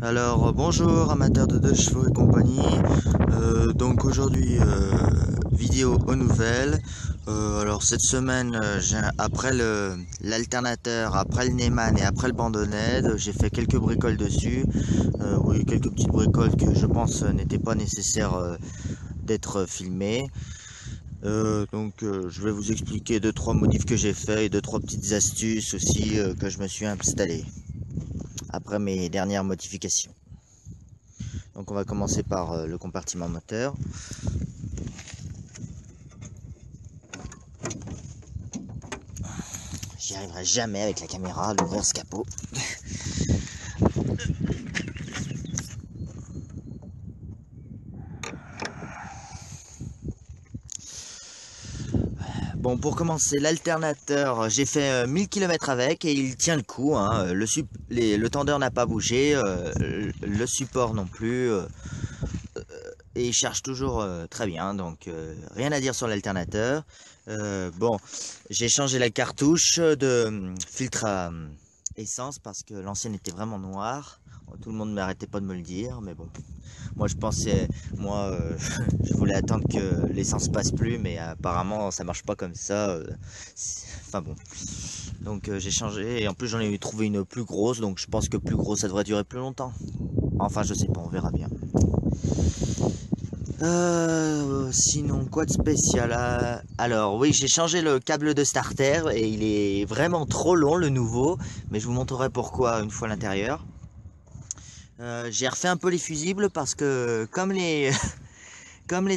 Alors bonjour amateurs de deux chevaux et compagnie. Donc aujourd'hui vidéo aux nouvelles. Alors cette semaine après l'alternateur, après le Neyman et après le bandeau d'aide, j'ai fait quelques bricoles dessus. Oui, quelques petites bricoles que je pense n'étaient pas nécessaires d'être filmées. Je vais vous expliquer deux trois modifs que j'ai fait et deux trois petites astuces aussi que je me suis installé après mes dernières modifications. Donc on va commencer par le compartiment moteur. J'y arriverai jamais avec la caméra à l'ouvrir ce capot. Bon, pour commencer, l'alternateur, j'ai fait 1000 km avec et il tient le coup, hein. Le tendeur n'a pas bougé, le support non plus, et il charge toujours très bien, donc rien à dire sur l'alternateur. Bon, j'ai changé la cartouche de filtre à essence parce que l'ancienne était vraiment noire. Tout le monde n'arrêtait pas de me le dire, mais bon, moi je pensais, je voulais attendre que l'essence passe plus, mais apparemment ça marche pas comme ça. Enfin bon, donc j'ai changé et en plus j'en ai trouvé une plus grosse, donc je pense que plus gros ça devrait durer plus longtemps. Enfin je sais pas, on verra bien. Sinon, quoi de spécial? Alors, oui, j'ai changé le câble de starter et il est vraiment trop long, le nouveau, mais je vous montrerai pourquoi une fois à l'intérieur. J'ai refait un peu les fusibles parce que comme les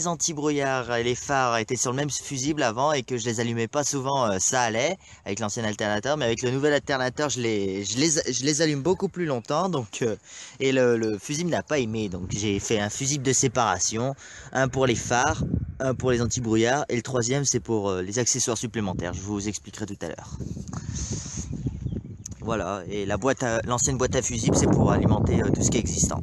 anti-brouillards et les phares étaient sur le même fusible avant et que je les allumais pas souvent, ça allait avec l'ancien alternateur, mais avec le nouvel alternateur je les allume beaucoup plus longtemps, et le fusible n'a pas aimé, donc j'ai fait un fusible de séparation, un pour les phares, un pour les anti-brouillards et le troisième c'est pour les accessoires supplémentaires, je vous expliquerai tout à l'heure. Voilà, et l'ancienne boîte à fusible c'est pour alimenter tout ce qui est existant.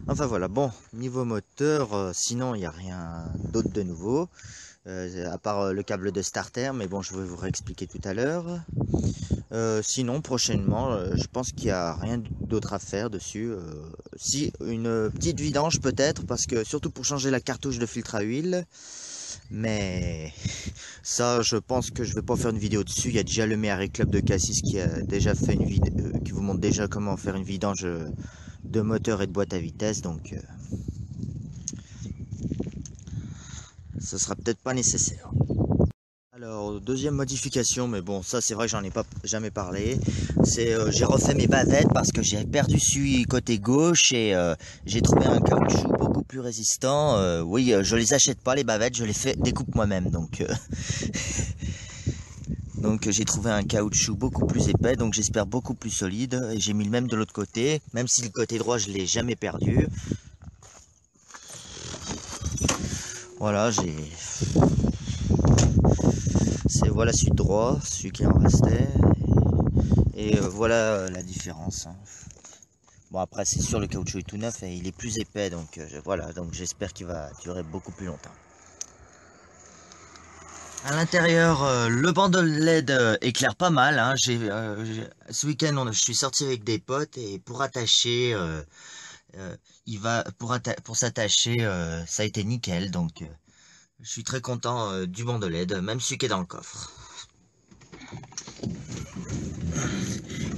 Enfin voilà, bon, niveau moteur, sinon il n'y a rien d'autre de nouveau, à part le câble de starter, mais bon, je vais vous réexpliquer tout à l'heure. Sinon, prochainement, je pense qu'il n'y a rien d'autre à faire dessus. Si, une petite vidange peut-être, parce que surtout pour changer la cartouche de filtre à huile, mais ça, je pense que je vais pas faire une vidéo dessus. Il y a déjà le Méhari Club de Cassis qui a déjà fait une vidéo, qui vous montre déjà comment faire une vidange de moteur et de boîte à vitesse, donc ce sera peut-être pas nécessaire. Alors deuxième modification, mais bon ça c'est vrai que j'en ai pas jamais parlé, c'est j'ai refait mes bavettes parce que j'ai perdu celui côté gauche et j'ai trouvé un caoutchouc beaucoup plus résistant. Oui, je les achète pas les bavettes, je les fais découpe moi-même, donc j'ai trouvé un caoutchouc beaucoup plus épais, donc j'espère beaucoup plus solide, et j'ai mis le même de l'autre côté, même si le côté droit je l'ai jamais perdu. Voilà, voilà celui de droit, celui qui en restait, et voilà la différence, hein. Bon, après c'est sûr, le caoutchouc est tout neuf et il est plus épais, donc voilà, donc j'espère qu'il va durer beaucoup plus longtemps. À l'intérieur, le bandeau LED éclaire pas mal, hein. Ce week-end, je suis sorti avec des potes et pour attacher, pour s'attacher, ça a été nickel. Donc, je suis très content du bandeau LED, même celui qui est dans le coffre,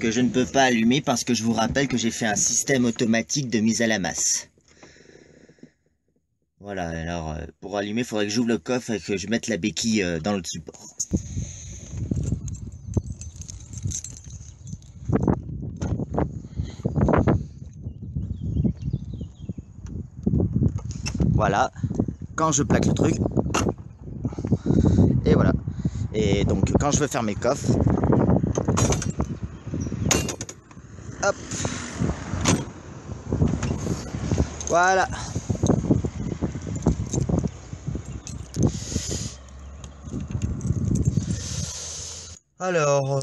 que je ne peux pas allumer parce que je vous rappelle que j'ai fait un système automatique de mise à la masse. Voilà, alors pour allumer, il faudrait que j'ouvre le coffre et que je mette la béquille dans le support. Voilà, quand je plaque le truc, et voilà. Et donc quand je veux faire mes coffres, hop, voilà. Alors,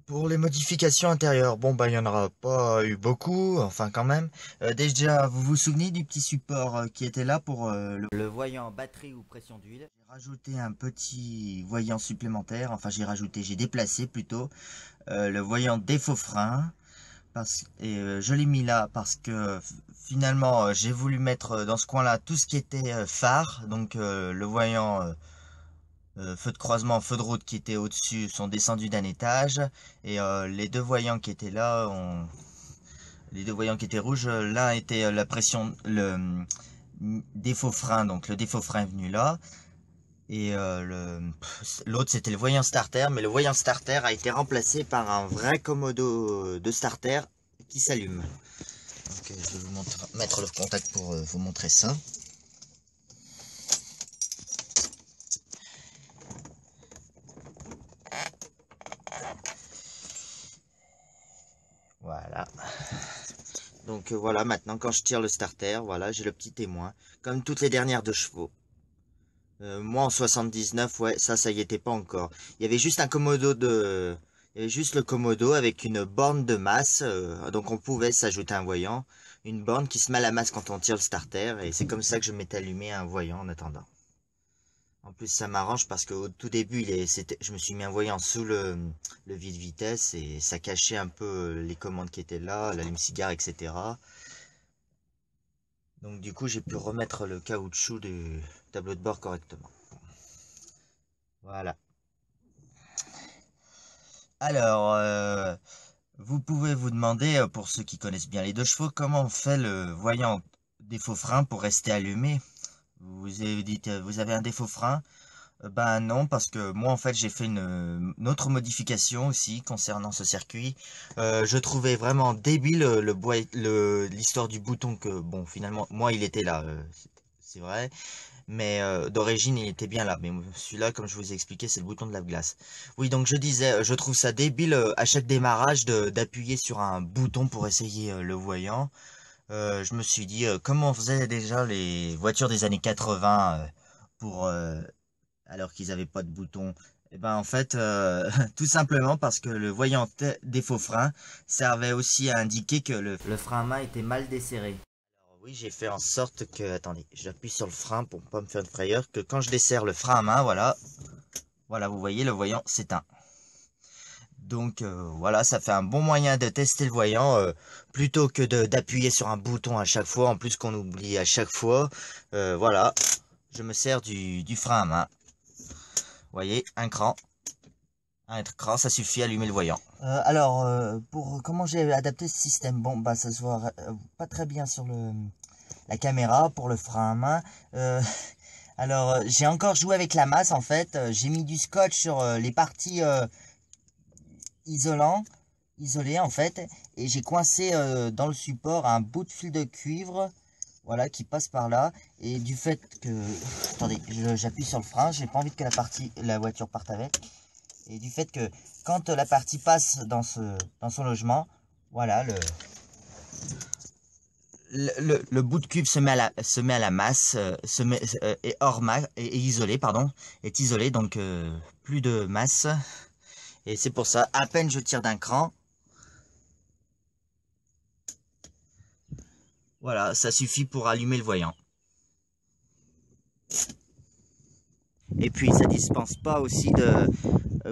Pour les modifications intérieures, bon bah il y en aura pas eu beaucoup, enfin quand même. Déjà, vous vous souvenez du petit support qui était là pour le voyant batterie ou pression d'huile? J'ai rajouté un petit voyant supplémentaire, enfin j'ai déplacé plutôt le voyant défaut frein. Je l'ai mis là parce que finalement j'ai voulu mettre dans ce coin-là tout ce qui était phare, donc le voyant feu de croisement, feu de route qui étaient au-dessus sont descendus d'un étage et les deux voyants qui étaient là, les deux voyants qui étaient rouges, l'un était la pression, le défaut frein, donc le défaut frein est venu là et l'autre c'était le voyant starter, mais le voyant starter a été remplacé par un vrai commodo de starter qui s'allume. Donc je vais vous mettre le contact pour vous montrer ça. Voilà. Donc voilà, maintenant quand je tire le starter, voilà, j'ai le petit témoin, comme toutes les dernières de chevaux. Moi en 79, ouais, ça y était pas encore. Il y avait juste un il y avait juste le commodo avec une borne de masse, donc on pouvait s'ajouter un voyant, une borne qui se met à la masse quand on tire le starter, et c'est comme ça que je m'étais allumé un voyant en attendant. En plus, ça m'arrange parce qu'au tout début, je me suis mis un voyant sous le vide-vitesse et ça cachait un peu les commandes qui étaient là, l'allume-cigare, etc. Donc du coup, j'ai pu remettre le caoutchouc du tableau de bord correctement. Voilà. Alors, vous pouvez vous demander, pour ceux qui connaissent bien les deux chevaux, comment on fait le voyant défaut frein pour rester allumé. Vous avez dit, vous avez un défaut frein. Ben non, parce que moi en fait j'ai fait une autre modification aussi concernant ce circuit. Je trouvais vraiment débile l'histoire du bouton que bon finalement moi il était là, c'est vrai, mais d'origine il était bien là. Mais celui-là comme je vous ai expliqué c'est le bouton de la glace. Oui donc je disais je trouve ça débile à chaque démarrage d'appuyer sur un bouton pour essayer le voyant. Je me suis dit comment faisaient déjà les voitures des années 80 pour alors qu'ils n'avaient pas de bouton. Et ben en fait, tout simplement parce que le voyant défaut frein servait aussi à indiquer que le frein à main était mal desserré. Alors oui, j'ai fait en sorte que, attendez, j'appuie sur le frein pour pas me faire de frayeur, que quand je desserre le frein à main, voilà, voilà, vous voyez, le voyant s'éteint. Donc voilà, ça fait un bon moyen de tester le voyant plutôt que d'appuyer sur un bouton à chaque fois, en plus qu'on oublie à chaque fois. Voilà, je me sers du frein à main. Vous voyez, un cran, ça suffit à allumer le voyant. Pour comment j'ai adapté ce système, bon, bah ça se voit pas très bien sur la caméra pour le frein à main. J'ai encore joué avec la masse en fait. J'ai mis du scotch sur les parties isolées en fait, et j'ai coincé dans le support un bout de fil de cuivre. Voilà, qui passe par là, et du fait que... Attendez, j'appuie sur le frein, j'ai pas envie que la voiture parte avec. Et du fait que quand la partie passe dans son logement, voilà, le bout de cuivre se met à la masse, est hors masse, est isolé, pardon, est isolé, donc plus de masse. Et c'est pour ça, à peine je tire d'un cran, voilà, ça suffit pour allumer le voyant. Et puis ça dispense pas aussi de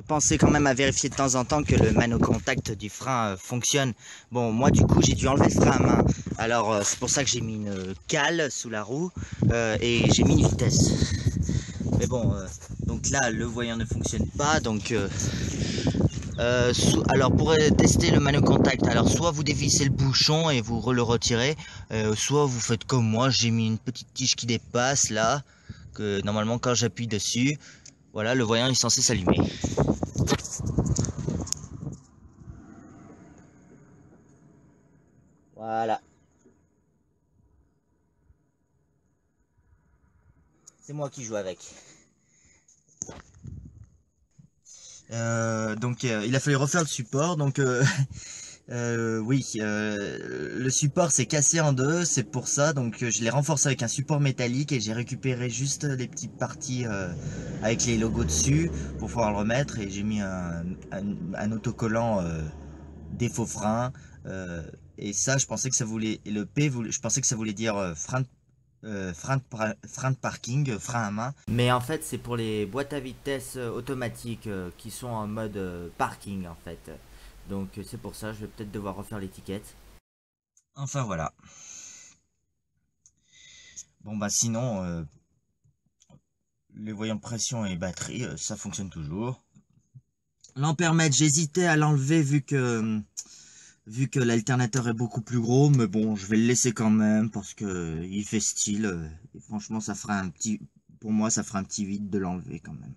penser quand même à vérifier de temps en temps que le manocontact du frein fonctionne. Bon, moi du coup j'ai dû enlever le frein à main. Alors c'est pour ça que j'ai mis une cale sous la roue et j'ai mis une vitesse. Mais bon, donc là le voyant ne fonctionne pas. Donc alors pour tester le manocontact, alors soit vous dévissez le bouchon et vous le retirez, soit vous faites comme moi, j'ai mis une petite tige qui dépasse là, que normalement quand j'appuie dessus, voilà, le voyant est censé s'allumer. Voilà. C'est moi qui joue avec. Il a fallu refaire le support, donc Oui, le support s'est cassé en deux, c'est pour ça, donc je l'ai renforcé avec un support métallique et j'ai récupéré juste les petites parties avec les logos dessus pour pouvoir le remettre et j'ai mis un autocollant défaut frein et ça je pensais que ça voulait, et le je pensais que ça voulait dire frein de parking, frein à main. Mais en fait, c'est pour les boîtes à vitesse automatiques qui sont en mode parking en fait. Donc c'est pour ça, je vais peut-être devoir refaire l'étiquette. Enfin voilà. Bon bah sinon, les voyants de pression et batterie, ça fonctionne toujours. L'ampèremètre, j'hésitais à l'enlever vu que l'alternateur est beaucoup plus gros, mais bon, je vais le laisser quand même parce que il fait style. Et franchement, ça fera pour moi, ça fera un petit vide de l'enlever quand même.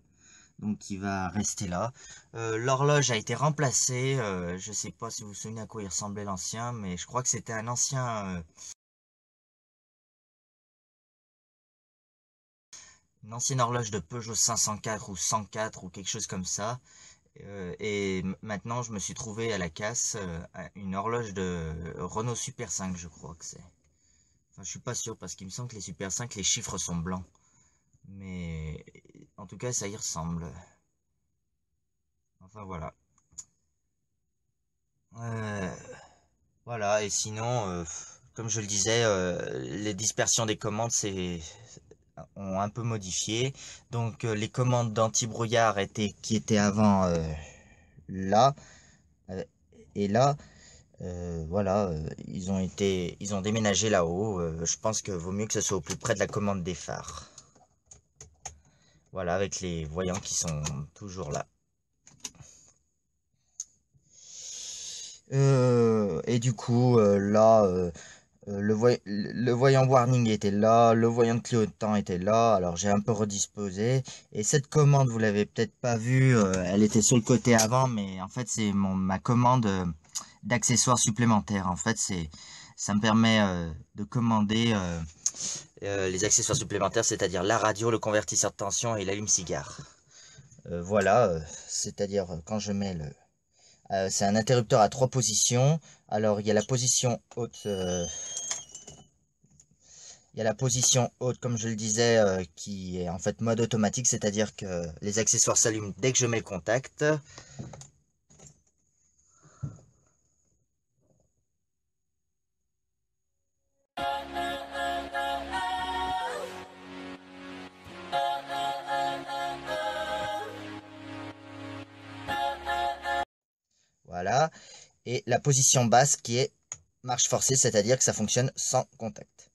Donc il va rester là. L'horloge a été remplacée. Je sais pas si vous vous souvenez à quoi il ressemblait l'ancien, mais je crois que c'était un ancien, une ancienne horloge de Peugeot 504 ou 104 ou quelque chose comme ça. Et maintenant, je me suis trouvé à la casse une horloge de Renault Super 5, je crois que c'est. Enfin, je suis pas sûr parce qu'il me semble que les Super 5, les chiffres sont blancs. Mais en tout cas, ça y ressemble. Enfin voilà. Euh, voilà, et sinon, comme je le disais, les dispersions des commandes ont un peu modifié. Donc les commandes d'anti-brouillard qui étaient avant là euh, et là, voilà, ils ont déménagé là-haut. Je pense que vaut mieux que ce soit au plus près de la commande des phares. Voilà, avec les voyants qui sont toujours là. Et du coup, là, le voyant warning était là, le voyant de clignotant était là, alors j'ai un peu redisposé. Et cette commande, vous l'avez peut-être pas vue, elle était sur le côté avant, mais en fait c'est ma commande d'accessoires supplémentaires. En fait, ça me permet de commander les accessoires supplémentaires, c'est-à-dire la radio, le convertisseur de tension et l'allume-cigare. Voilà, c'est-à-dire quand je mets c'est un interrupteur à 3 positions. Alors il y a la position haute, comme je le disais, qui est en fait mode automatique, c'est-à-dire que les accessoires s'allument dès que je mets le contact. Voilà. Et la position basse qui est marche forcée, c'est-à-dire que ça fonctionne sans contact.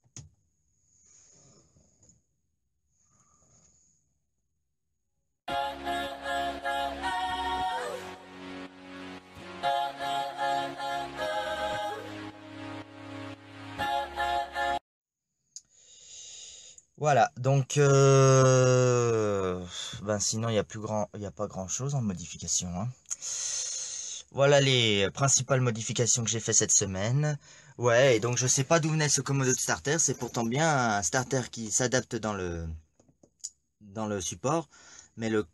Voilà, donc ben sinon il y a pas grand chose en modification, hein. Voilà les principales modifications que j'ai fait cette semaine. Ouais, et donc je sais pas d'où venait ce commodo de starter, c'est pourtant bien un starter qui s'adapte dans le support, mais le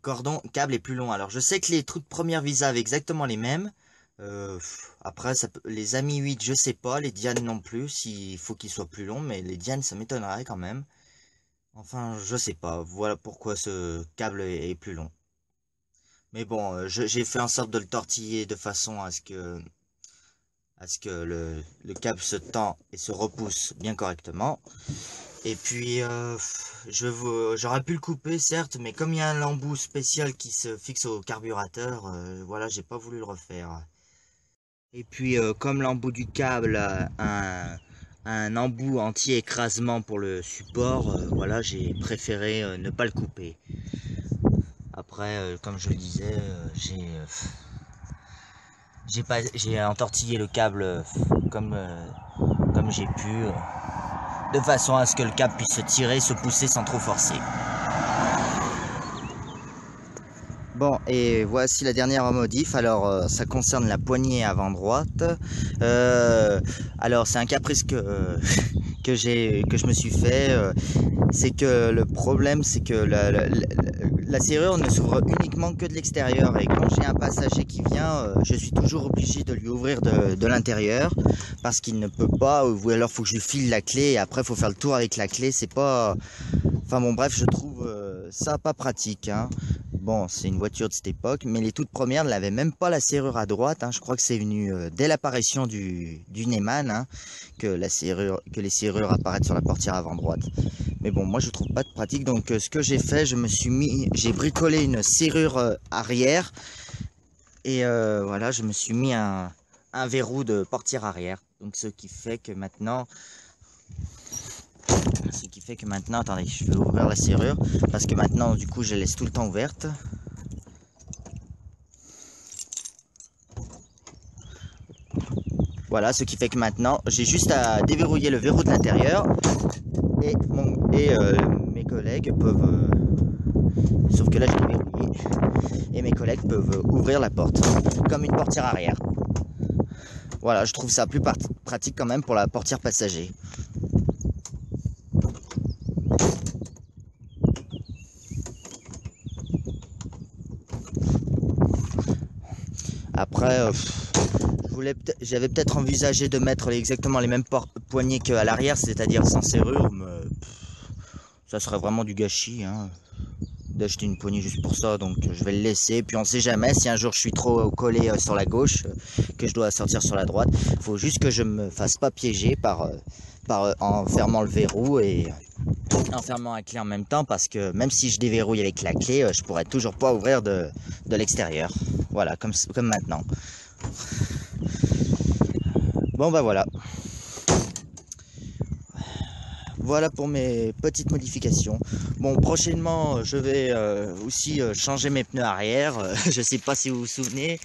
câble est plus long. Alors je sais que les trous de première Visa avaient exactement les mêmes. Après, les Ami 8, je sais pas, les Diane non plus, s'il faut qu'ils soient plus longs, mais les Diane, ça m'étonnerait quand même. Enfin, je sais pas, voilà pourquoi ce câble est plus long. Mais bon, j'ai fait en sorte de le tortiller de façon à ce que le câble se tend et se repousse bien correctement. Et puis, j'aurais pu le couper, certes, mais comme il y a un embout spécial qui se fixe au carburateur, voilà, j'ai pas voulu le refaire. Et puis, comme l'embout du câble a un embout anti-écrasement pour le support, voilà, j'ai préféré ne pas le couper. Après, comme je le disais, j'ai entortillé le câble comme j'ai pu, de façon à ce que le câble puisse se tirer, se pousser sans trop forcer. Bon, et voici la dernière modif. Alors, ça concerne la poignée avant droite. Alors, c'est un caprice que je me suis fait. C'est que le problème, c'est que la serrure ne s'ouvre uniquement que de l'extérieur. Et quand j'ai un passager qui vient, je suis toujours obligé de lui ouvrir de l'intérieur parce qu'il ne peut pas. Ou alors, faut que je file la clé et après, faut faire le tour avec la clé. C'est pas. Enfin bon, bref, je trouve ça pas pratique, hein. Bon, c'est une voiture de cette époque, mais les toutes premières ne l'avaient même pas la serrure à droite, hein. Je crois que c'est venu dès l'apparition du Neyman, hein, que les serrures apparaissent sur la portière avant droite. Mais bon, moi je trouve pas de pratique, donc ce que j'ai fait, j'ai bricolé une serrure arrière et voilà, je me suis mis un verrou de portière arrière. Donc ce qui fait que maintenant, attendez, je vais ouvrir la serrure parce que maintenant, du coup, je la laisse tout le temps ouverte. Voilà, ce qui fait que maintenant, j'ai juste à déverrouiller le verrou de l'intérieur et mes collègues peuvent, sauf que là, je l'ai verrouillé, et mes collègues peuvent ouvrir la porte comme une portière arrière. Voilà, je trouve ça plus pratique quand même pour la portière passager. Après, j'avais peut-être envisagé de mettre exactement les mêmes poignées qu'à l'arrière, c'est-à-dire sans serrure, mais ça serait vraiment du gâchis, hein, d'acheter une poignée juste pour ça, donc je vais le laisser. Puis on sait jamais, si un jour je suis trop collé sur la gauche, que je dois sortir sur la droite, il faut juste que je me fasse pas piéger en fermant le verrou et en fermant la clé en même temps, parce que même si je déverrouille avec la clé, je pourrais toujours pas ouvrir de l'extérieur. Voilà, comme maintenant. Bon bah voilà. Voilà pour mes petites modifications. Bon, prochainement, je vais aussi changer mes pneus arrière. Je sais pas si vous vous souvenez,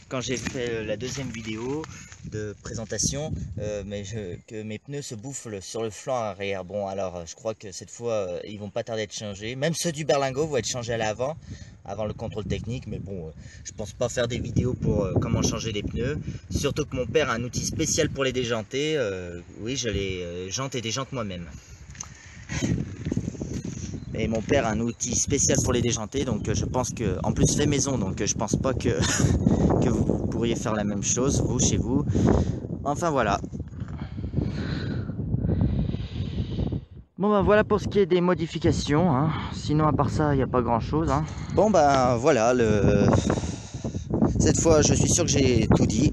quand j'ai fait la deuxième vidéo de présentation, que mes pneus se bouffent sur le flanc arrière. Bon, alors je crois que cette fois, ils vont pas tarder à être changés. Même ceux du berlingot vont être changés à l'avant, avant le contrôle technique. Mais bon, je pense pas faire des vidéos pour comment changer les pneus. Surtout que mon père a un outil spécial pour les déjanter. Oui, je les jante et déjante moi-même. Et mon père a un outil spécial pour les déjanter, donc je pense que, en plus fait maison, donc je pense pas que, que vous pourriez faire la même chose, vous, chez vous. Enfin voilà. Bon ben voilà pour ce qui est des modifications, hein. Sinon à part ça, il n'y a pas grand chose, hein. Bon ben voilà, cette fois je suis sûr que j'ai tout dit.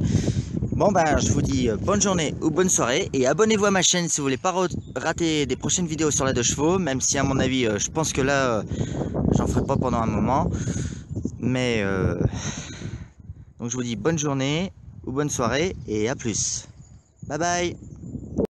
Bon ben je vous dis bonne journée ou bonne soirée et abonnez-vous à ma chaîne si vous voulez pas rater des prochaines vidéos sur la 2 chevaux, même si à mon avis je pense que là j'en ferai pas pendant un moment, mais donc je vous dis bonne journée ou bonne soirée et à plus. Bye bye.